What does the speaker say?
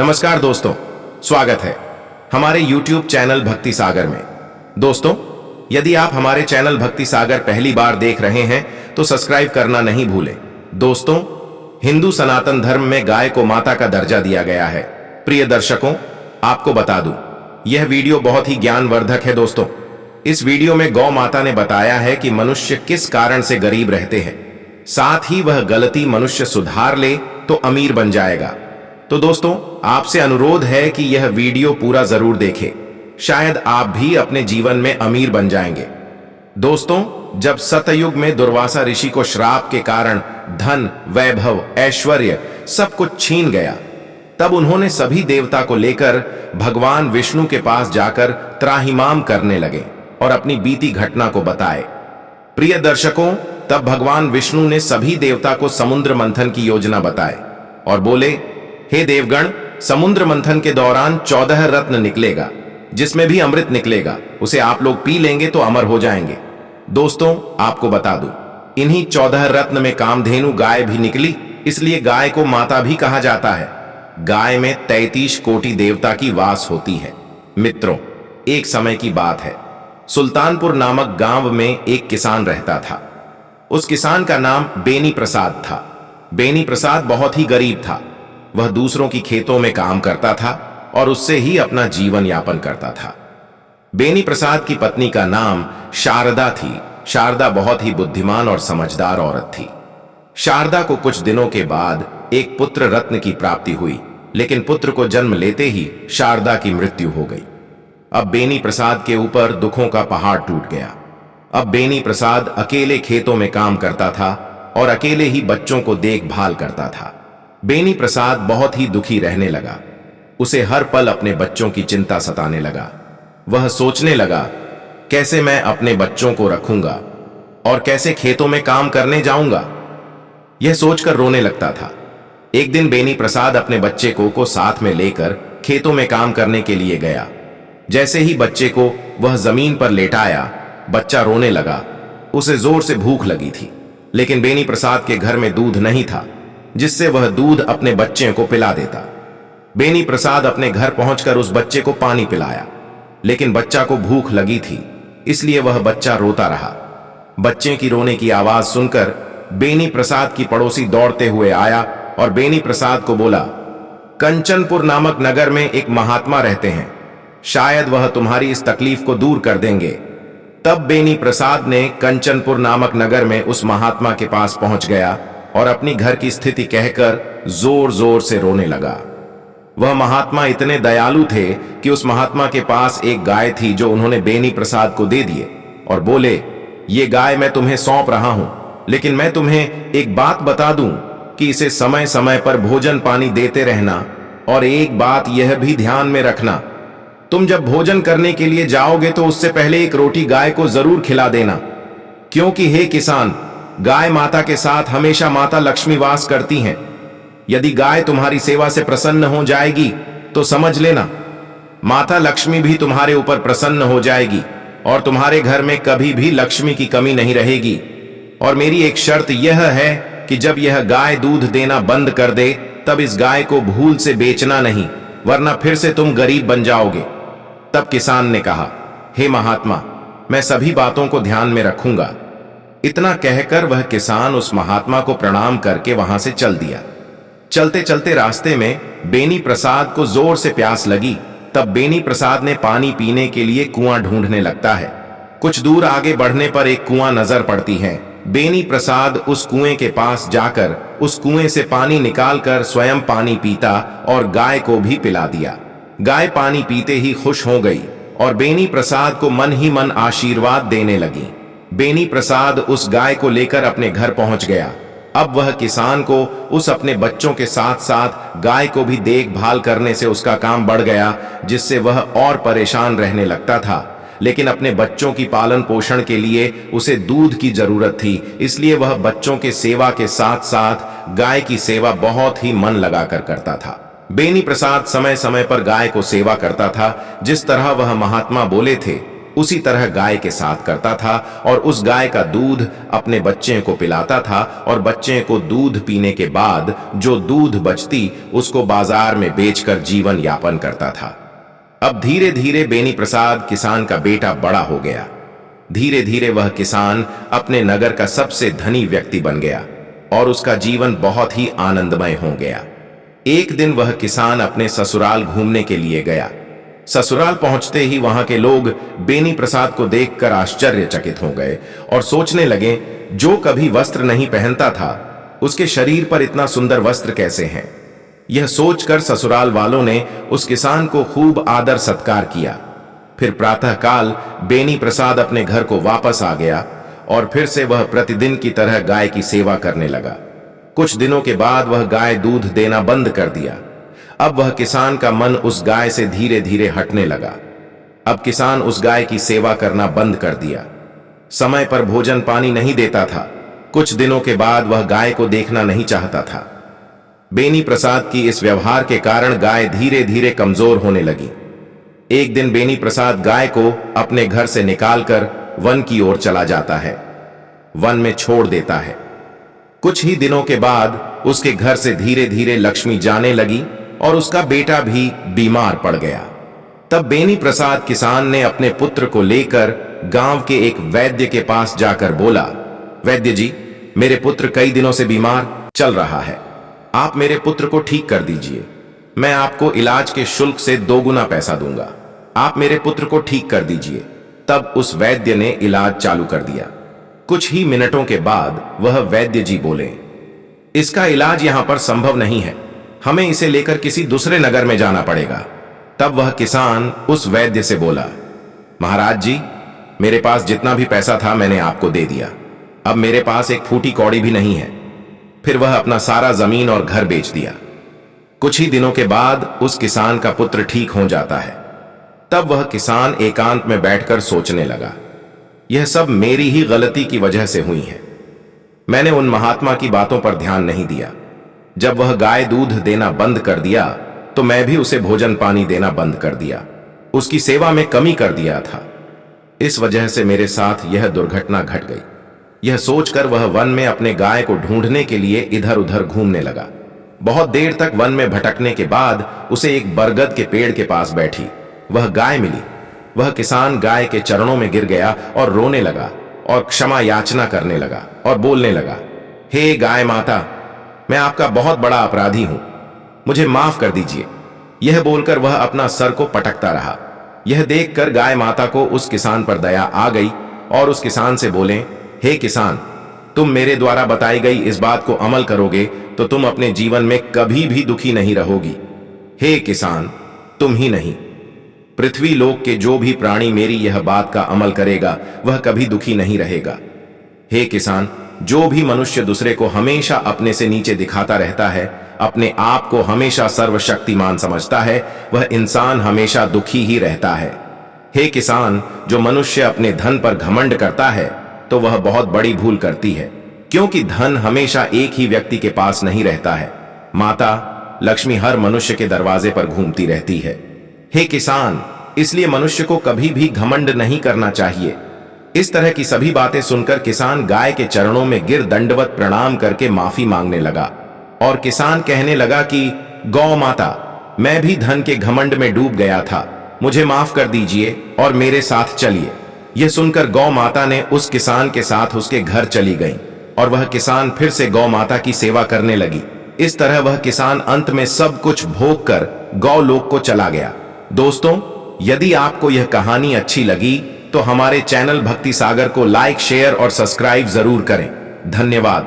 नमस्कार दोस्तों, स्वागत है हमारे YouTube चैनल भक्ति सागर में। दोस्तों, यदि आप हमारे चैनल भक्ति सागर पहली बार देख रहे हैं तो सब्सक्राइब करना नहीं भूलें। दोस्तों, हिंदू सनातन धर्म में गाय को माता का दर्जा दिया गया है। प्रिय दर्शकों, आपको बता दूं, यह वीडियो बहुत ही ज्ञानवर्धक है। दोस्तों, इस वीडियो में गौ माता ने बताया है कि मनुष्य किस कारण से गरीब रहते हैं, साथ ही वह गलती मनुष्य सुधार ले तो अमीर बन जाएगा। तो दोस्तों, आपसे अनुरोध है कि यह वीडियो पूरा जरूर देखें, शायद आप भी अपने जीवन में अमीर बन जाएंगे। दोस्तों, जब सतयुग में दुर्वासा ऋषि को श्राप के कारण धन, वैभव, ऐश्वर्य सब कुछ छीन गया, तब उन्होंने सभी देवता को लेकर भगवान विष्णु के पास जाकर त्राहिमाम करने लगे और अपनी बीती घटना को बताए। प्रिय दर्शकों, तब भगवान विष्णु ने सभी देवता को समुद्र मंथन की योजना बताए और बोले, हे देवगण, समुद्र मंथन के दौरान 14 रत्न निकलेगा, जिसमें भी अमृत निकलेगा, उसे आप लोग पी लेंगे तो अमर हो जाएंगे। दोस्तों, आपको बता दूं, इन्हीं 14 रत्न में कामधेनु गाय भी निकली, इसलिए गाय को माता भी कहा जाता है। गाय में 33 कोटि देवता की वास होती है। मित्रों, एक समय की बात है, सुल्तानपुर नामक गांव में एक किसान रहता था। उस किसान का नाम बेनी प्रसाद था। बेनी प्रसाद बहुत ही गरीब था। वह दूसरों की खेतों में काम करता था और उससे ही अपना जीवन यापन करता था। बेनी प्रसाद की पत्नी का नाम शारदा थी। शारदा बहुत ही बुद्धिमान और समझदार औरत थी। शारदा को कुछ दिनों के बाद एक पुत्र रत्न की प्राप्ति हुई, लेकिन पुत्र को जन्म लेते ही शारदा की मृत्यु हो गई। अब बेनी प्रसाद के ऊपर दुखों का पहाड़ टूट गया। अब बेनी प्रसाद अकेले खेतों में काम करता था और अकेले ही बच्चों को देखभाल करता था। बेनी प्रसाद बहुत ही दुखी रहने लगा। उसे हर पल अपने बच्चों की चिंता सताने लगा। वह सोचने लगा, कैसे मैं अपने बच्चों को रखूंगा और कैसे खेतों में काम करने जाऊंगा। यह सोचकर रोने लगता था। एक दिन बेनी प्रसाद अपने बच्चे को साथ में लेकर खेतों में काम करने के लिए गया। जैसे ही बच्चे को वह जमीन पर लेटाया, बच्चा रोने लगा। उसे जोर से भूख लगी थी, लेकिन बेनी प्रसाद के घर में दूध नहीं था जिससे वह दूध अपने बच्चे को पिला देता। बेनी प्रसाद अपने घर पहुंचकर उस बच्चे को पानी पिलाया, लेकिन बच्चा को भूख लगी थी, इसलिए वह बच्चा रोता रहा। बच्चे की रोने की आवाज सुनकर बेनी प्रसाद की पड़ोसी दौड़ते हुए आया और बेनी प्रसाद को बोला, कंचनपुर नामक नगर में एक महात्मा रहते हैं, शायद वह तुम्हारी इस तकलीफ को दूर कर देंगे। तब बेनी प्रसाद ने कंचनपुर नामक नगर में उस महात्मा के पास पहुंच गया और अपनी घर की स्थिति कहकर जोर जोर से रोने लगा। वह महात्मा इतने दयालु थे कि उस महात्मा के पास एक गाय थी जो उन्होंने बेनी प्रसाद को दे दिए और बोले, ये गाय मैं तुम्हें सौंप रहा हूं, लेकिन मैं तुम्हें एक बात बता दूं कि इसे समय समय पर भोजन पानी देते रहना, और एक बात यह भी ध्यान में रखना, तुम जब भोजन करने के लिए जाओगे तो उससे पहले एक रोटी गाय को जरूर खिला देना, क्योंकि हे किसान, गाय माता के साथ हमेशा माता लक्ष्मी वास करती हैं। यदि गाय तुम्हारी सेवा से प्रसन्न हो जाएगी तो समझ लेना, माता लक्ष्मी भी तुम्हारे ऊपर प्रसन्न हो जाएगी और तुम्हारे घर में कभी भी लक्ष्मी की कमी नहीं रहेगी। और मेरी एक शर्त यह है कि जब यह गाय दूध देना बंद कर दे तब इस गाय को भूल से बेचना नहीं, वरना फिर से तुम गरीब बन जाओगे। तब किसान ने कहा, हे महात्मा, मैं सभी बातों को ध्यान में रखूंगा। इतना कहकर वह किसान उस महात्मा को प्रणाम करके वहां से चल दिया। चलते चलते रास्ते में बेनी प्रसाद को जोर से प्यास लगी। तब बेनी प्रसाद ने पानी पीने के लिए कुआं ढूंढने लगता है। कुछ दूर आगे बढ़ने पर एक कुआं नजर पड़ती है। बेनी प्रसाद उस कुएं के पास जाकर उस कुएं से पानी निकालकर स्वयं पानी पीता और गाय को भी पिला दिया। गाय पानी पीते ही खुश हो गई और बेनी प्रसाद को मन ही मन आशीर्वाद देने लगी। बेनी प्रसाद उस गाय को लेकर अपने घर पहुंच गया। अब वह किसान को उस अपने बच्चों के साथ साथ गाय को भी देखभाल करने से उसका काम बढ़ गया, जिससे वह और परेशान रहने लगता था। लेकिन अपने बच्चों की पालन पोषण के लिए उसे दूध की जरूरत थी, इसलिए वह बच्चों के सेवा के साथ साथ गाय की सेवा बहुत ही मन लगाकर करता था। बेनी प्रसाद समय समय पर गाय को सेवा करता था। जिस तरह वह महात्मा बोले थे उसी तरह गाय के साथ करता था और उस गाय का दूध अपने बच्चे को पिलाता था और बच्चे को दूध पीने के बाद जो दूध बचती उसको बाजार में बेचकर जीवन यापन करता था। अब धीरे धीरे बेनी प्रसाद किसान का बेटा बड़ा हो गया। धीरे धीरे वह किसान अपने नगर का सबसे धनी व्यक्ति बन गया और उसका जीवन बहुत ही आनंदमय हो गया। एक दिन वह किसान अपने ससुराल घूमने के लिए गया। ससुराल पहुंचते ही वहां के लोग बेनी प्रसाद को देखकर आश्चर्यचकित हो गए और सोचने लगे, जो कभी वस्त्र नहीं पहनता था उसके शरीर पर इतना सुंदर वस्त्र कैसे हैं। यह सोचकर ससुराल वालों ने उस किसान को खूब आदर सत्कार किया। फिर प्रातःकाल बेनी प्रसाद अपने घर को वापस आ गया और फिर से वह प्रतिदिन की तरह गाय की सेवा करने लगा। कुछ दिनों के बाद वह गाय दूध देना बंद कर दिया। अब वह किसान का मन उस गाय से धीरे धीरे हटने लगा। अब किसान उस गाय की सेवा करना बंद कर दिया। समय पर भोजन पानी नहीं देता था। कुछ दिनों के बाद वह गाय को देखना नहीं चाहता था। बेनी प्रसाद की इस व्यवहार के कारण गाय धीरे धीरे कमजोर होने लगी। एक दिन बेनी प्रसाद गाय को अपने घर से निकालकर वन की ओर चला जाता है, वन में छोड़ देता है। कुछ ही दिनों के बाद उसके घर से धीरे धीरे लक्ष्मी जाने लगी और उसका बेटा भी बीमार पड़ गया। तब बेनी प्रसाद किसान ने अपने पुत्र को लेकर गांव के एक वैद्य के पास जाकर बोला, वैद्य जी, मेरे पुत्र कई दिनों से बीमार चल रहा है, आप मेरे पुत्र को ठीक कर दीजिए। मैं आपको इलाज के शुल्क से 2 गुना पैसा दूंगा, आप मेरे पुत्र को ठीक कर दीजिए। तब उस वैद्य ने इलाज चालू कर दिया। कुछ ही मिनटों के बाद वह वैद्य जी बोले, इसका इलाज यहां पर संभव नहीं है, हमें इसे लेकर किसी दूसरे नगर में जाना पड़ेगा। तब वह किसान उस वैद्य से बोला, महाराज जी, मेरे पास जितना भी पैसा था मैंने आपको दे दिया, अब मेरे पास एक फूटी कौड़ी भी नहीं है। फिर वह अपना सारा जमीन और घर बेच दिया। कुछ ही दिनों के बाद उस किसान का पुत्र ठीक हो जाता है। तब वह किसान एकांत में बैठकर सोचने लगा, यह सब मेरी ही गलती की वजह से हुई है। मैंने उन महात्मा की बातों पर ध्यान नहीं दिया। जब वह गाय दूध देना बंद कर दिया तो मैं भी उसे भोजन पानी देना बंद कर दिया, उसकी सेवा में कमी कर दिया था। इस वजह से मेरे साथ यह दुर्घटना घट गई। यह सोचकर वह वन में अपने गाय को ढूंढने के लिए इधर उधर घूमने लगा। बहुत देर तक वन में भटकने के बाद उसे एक बरगद के पेड़ के पास बैठी वह गाय मिली। वह किसान गाय के चरणों में गिर गया और रोने लगा और क्षमा याचना करने लगा और बोलने लगा, हे गाय माता, मैं आपका बहुत बड़ा अपराधी हूं, मुझे माफ कर दीजिए। यह बोलकर वह अपना सर को पटकता रहा। यह देखकर गाय माता को उस किसान पर दया आ गई और उस किसान से बोले, हे किसान, तुम मेरे द्वारा बताई गई इस बात को अमल करोगे तो तुम अपने जीवन में कभी भी दुखी नहीं रहोगी। हे किसान, तुम ही नहीं, पृथ्वी लोक के जो भी प्राणी मेरी यह बात का अमल करेगा वह कभी दुखी नहीं रहेगा। हे किसान, जो भी मनुष्य दूसरे को हमेशा अपने से नीचे दिखाता रहता है, अपने आप को हमेशा सर्वशक्तिमान समझता है, वह इंसान हमेशा दुखी ही रहता है। हे किसान, जो मनुष्य अपने धन पर घमंड करता है तो वह बहुत बड़ी भूल करती है, क्योंकि धन हमेशा एक ही व्यक्ति के पास नहीं रहता है। माता लक्ष्मी हर मनुष्य के दरवाजे पर घूमती रहती है। हे किसान, इसलिए मनुष्य को कभी भी घमंड नहीं करना चाहिए। इस तरह की सभी बातें सुनकर किसान गाय के चरणों में गिर दंडवत प्रणाम करके माफी मांगने लगा और किसान कहने लगा कि गौ माता, मैं भी धन के घमंड में डूब गया था, मुझे माफ कर दीजिए और मेरे साथ चलिए। यह सुनकर गौ माता ने उस किसान के साथ उसके घर चली गई और वह किसान फिर से गौ माता की सेवा करने लगी। इस तरह वह किसान अंत में सब कुछ भोग कर गौ लोक को चला गया। दोस्तों, यदि आपको यह कहानी अच्छी लगी तो हमारे चैनल भक्ति सागर को लाइक, शेयर और सब्सक्राइब जरूर करें। धन्यवाद।